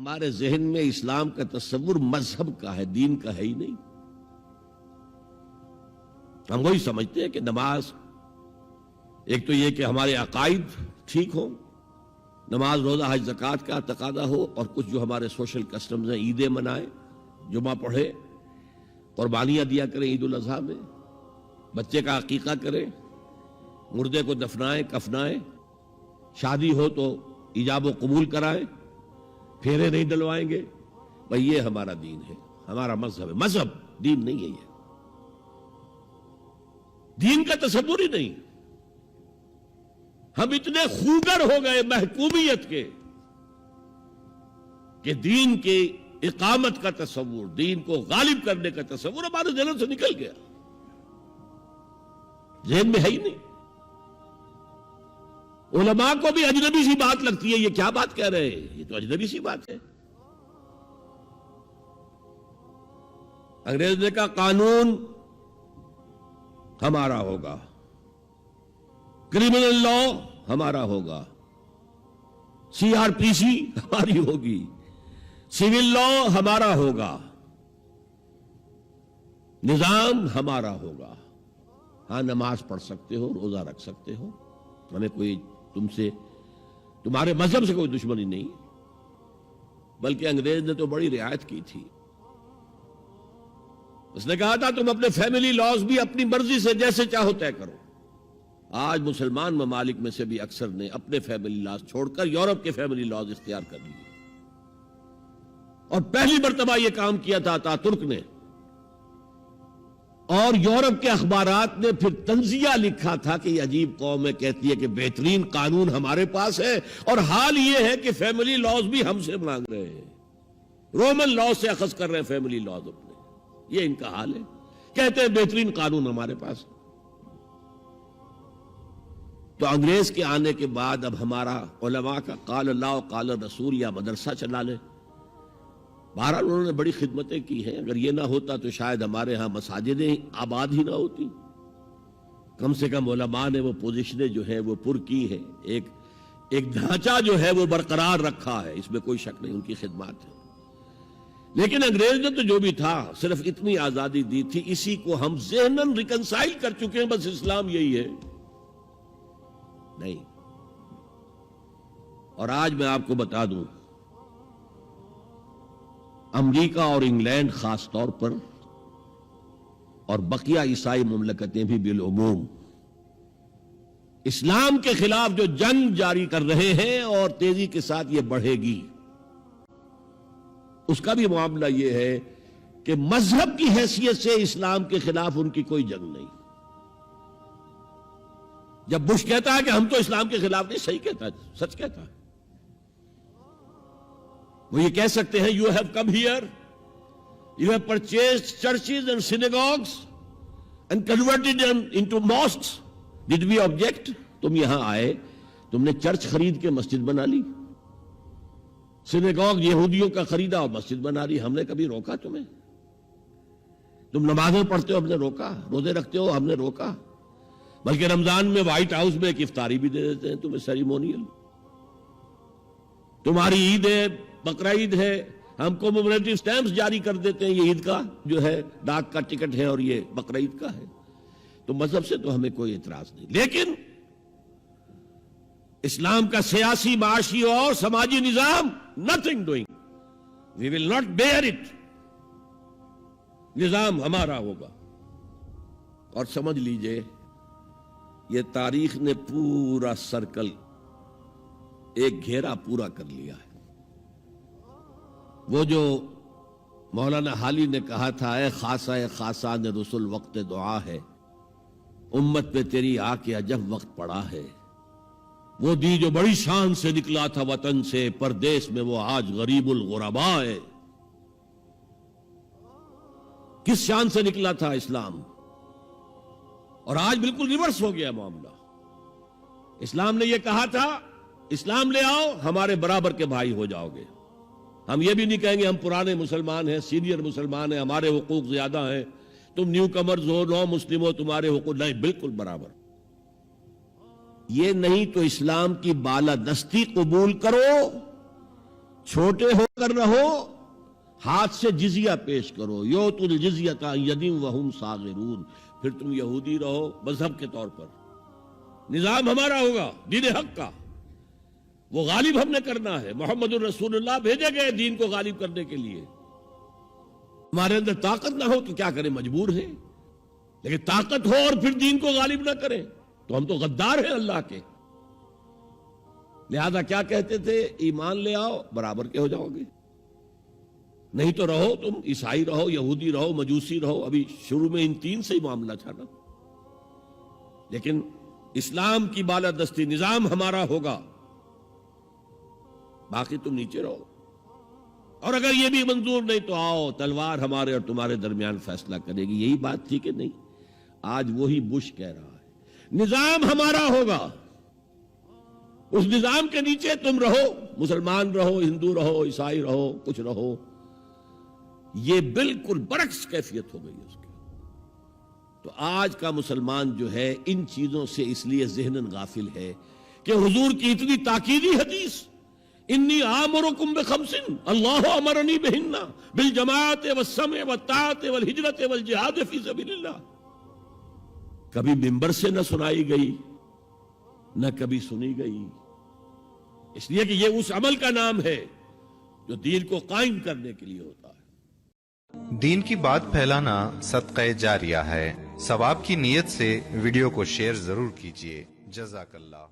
ہمارے ذہن میں اسلام کا تصور مذہب کا ہے، دین کا ہے ہی نہیں۔ ہم وہی سمجھتے ہیں کہ نماز، ایک تو یہ کہ ہمارے عقائد ٹھیک ہوں، نماز روزہ حج زکوٰۃ کا تقاضا ہو، اور کچھ جو ہمارے سوشل کسٹمز ہیں، عیدیں منائیں، جمعہ پڑھے، قربانیاں دیا کریں عید الاضحیٰ میں، بچے کا عقیقہ کریں، مردے کو دفنائیں کفنائیں، شادی ہو تو ایجاب و قبول کرائیں، پھیرے نہیں ڈلوائیں گے۔ بھئی یہ ہمارا دین ہے، ہمارا مذہب ہے۔ مذہب دین نہیں ہے، یہ دین کا تصور ہی نہیں۔ ہم اتنے خوگر ہو گئے محکومیت کے کہ دین کی اقامت کا تصور، دین کو غالب کرنے کا تصور ہمارے ذہن سے نکل گیا، ذہن میں ہے ہی نہیں۔ علماء کو بھی اجنبی سی بات لگتی ہے، یہ کیا بات کہہ رہے ہیں، یہ تو اجنبی سی بات ہے۔ انگریز نے کہا قانون ہمارا ہوگا، کرمنل لا ہمارا ہوگا، سی آر پی سی ہماری ہوگی، سول لا ہمارا ہوگا، نظام ہمارا ہوگا۔ ہاں نماز پڑھ سکتے ہو، روزہ رکھ سکتے ہو، ہمیں کوئی تم سے، تمہارے مذہب سے کوئی دشمنی نہیں، بلکہ انگریز نے تو بڑی رعایت کی تھی۔ اس نے کہا تھا تم اپنے فیملی لاز بھی اپنی مرضی سے جیسے چاہو طے کرو۔ آج مسلمان ممالک میں سے بھی اکثر نے اپنے فیملی لاز چھوڑ کر یورپ کے فیملی لاز اختیار کر لیے، اور پہلی مرتبہ یہ کام کیا تھا اتا ترک نے، اور یورپ کے اخبارات نے پھر تنزیہ لکھا تھا کہ یہ عجیب قوم ہے، کہتی ہے کہ بہترین قانون ہمارے پاس ہے، اور حال یہ ہے کہ فیملی لاز بھی ہم سے مانگ رہے ہیں، رومن لاز سے اخذ کر رہے ہیں فیملی لاز اپنے۔ یہ ان کا حال ہے، کہتے ہیں بہترین قانون ہمارے پاس۔ تو انگریز کے آنے کے بعد اب ہمارا علماء کا قال اللہ و قال رسول یا مدرسہ چلا لے۔ بہرحال انہوں نے بڑی خدمتیں کی ہیں، اگر یہ نہ ہوتا تو شاید ہمارے ہاں مساجدیں آباد ہی نہ ہوتی۔ کم سے کم علماء نے وہ پوزیشنیں جو ہیں وہ پر کی ہیں، ایک ڈھانچہ جو ہے وہ برقرار رکھا ہے، اس میں کوئی شک نہیں، ان کی خدمات ہے۔ لیکن انگریز نے تو جو بھی تھا صرف اتنی آزادی دی تھی، اسی کو ہم ذہناً ریکنسائل کر چکے ہیں، بس اسلام یہی ہے نہیں۔ اور آج میں آپ کو بتا دوں، امریکہ اور انگلینڈ خاص طور پر، اور بقیہ عیسائی مملکتیں بھی بالعموم، اسلام کے خلاف جو جنگ جاری کر رہے ہیں اور تیزی کے ساتھ یہ بڑھے گی، اس کا بھی معاملہ یہ ہے کہ مذہب کی حیثیت سے اسلام کے خلاف ان کی کوئی جنگ نہیں۔ جب بش کہتا ہے کہ ہم تو اسلام کے خلاف نہیں، صحیح کہتا ہے، سچ کہتا ہے۔ وہ یہ کہہ سکتے ہیں you have come here, you have purchased churches and synagogues and converted them into mosques. Did we object? تم یہاں آئے، تم نے چرچ خرید کے مسجد بنا لی، سینیگوگ یہودیوں کا خریدا اور مسجد بنا لی، ہم نے کبھی روکا تمہیں؟ تم نمازیں پڑھتے ہو، ہم نے روکا؟ روزے رکھتے ہو، ہم نے روکا؟ بلکہ رمضان میں وائٹ ہاؤس میں ایک افطاری بھی دے دیتے ہیں تمہیں، سیریمونیل۔ تمہاری عید ہے، بقرہ عید ہے، ہم کو میموریٹو سٹیمپس جاری کر دیتے ہیں، یہ عید کا جو ہے ڈاک کا ٹکٹ ہے اور یہ بقرہ عید کا ہے۔ تو مذہب سے تو ہمیں کوئی اعتراض نہیں، لیکن اسلام کا سیاسی، معاشی اور سماجی نظام nothing doing, we will not bear it، نظام ہمارا ہوگا۔ اور سمجھ لیجئے یہ تاریخ نے پورا سرکل، ایک گھیرا پورا کر لیا ہے۔ وہ جو مولانا حالی نے کہا تھا، اے خاصان رسول وقت دعا ہے، امت پہ تیری آ کے عجب وقت پڑا ہے، وہ دی جو بڑی شان سے نکلا تھا وطن سے، پردیس میں وہ آج غریب الغرباء ہے۔ کس شان سے نکلا تھا اسلام، اور آج بالکل ریورس ہو گیا معاملہ۔ اسلام نے یہ کہا تھا اسلام لے آؤ، ہمارے برابر کے بھائی ہو جاؤ گے۔ ہم یہ بھی نہیں کہیں گے ہم پرانے مسلمان ہیں، سینئر مسلمان ہیں، ہمارے حقوق زیادہ ہیں، تم نیو کمرز ہو، نو مسلم ہو، تمہارے حقوق نہیں، بالکل برابر۔ یہ نہیں تو اسلام کی بالادستی قبول کرو، چھوٹے ہو کر رہو، ہاتھ سے جزیہ پیش کرو، یوت الجزیۃ عن ید وہم صاغرون، پھر تم یہودی رہو مذہب کے طور پر، نظام ہمارا ہوگا دین حق کا، وہ غالب ہم نے کرنا ہے، محمد الرسول اللہ بھیجے گئے دین کو غالب کرنے کے لیے، ہمارے اندر طاقت نہ ہو تو کیا کریں، مجبور ہیں، لیکن طاقت ہو اور پھر دین کو غالب نہ کریں تو ہم تو غدار ہیں اللہ کے۔ لہذا کیا کہتے تھے، ایمان لے آؤ برابر کے ہو جاؤ گے، نہیں تو رہو تم عیسائی رہو، یہودی رہو، مجوسی رہو، ابھی شروع میں ان تین سے ہی معاملہ تھا نا، لیکن اسلام کی بالادستی، نظام ہمارا ہوگا، باقی تم نیچے رہو، اور اگر یہ بھی منظور نہیں تو آؤ تلوار ہمارے اور تمہارے درمیان فیصلہ کرے گی۔ یہی بات تھی کہ نہیں؟ آج وہی بش کہہ رہا ہے نظام ہمارا ہوگا، اس نظام کے نیچے تم رہو، مسلمان رہو، ہندو رہو، عیسائی رہو، کچھ رہو، یہ بالکل برعکس کیفیت ہو گئی اس کی۔ تو آج کا مسلمان جو ہے ان چیزوں سے اس لیے ذہناً غافل ہے کہ حضور کی اتنی تاکیدی حدیث، انی آمرکم بخمس اللہ امرنی بہن بالجماعت والسمع والطاعت والہجرت والجہاد فی سبیل اللہ، کبھی ممبر سے نہ سنائی گئی نہ کبھی سنی گئی، اس لیے کہ یہ اس عمل کا نام ہے جو دین کو قائم کرنے کے لیے ہوتا ہے۔ دین کی بات پھیلانا صدقہ جاریہ ہے، ثواب کی نیت سے ویڈیو کو شیئر ضرور کیجیے۔ جزاک اللہ۔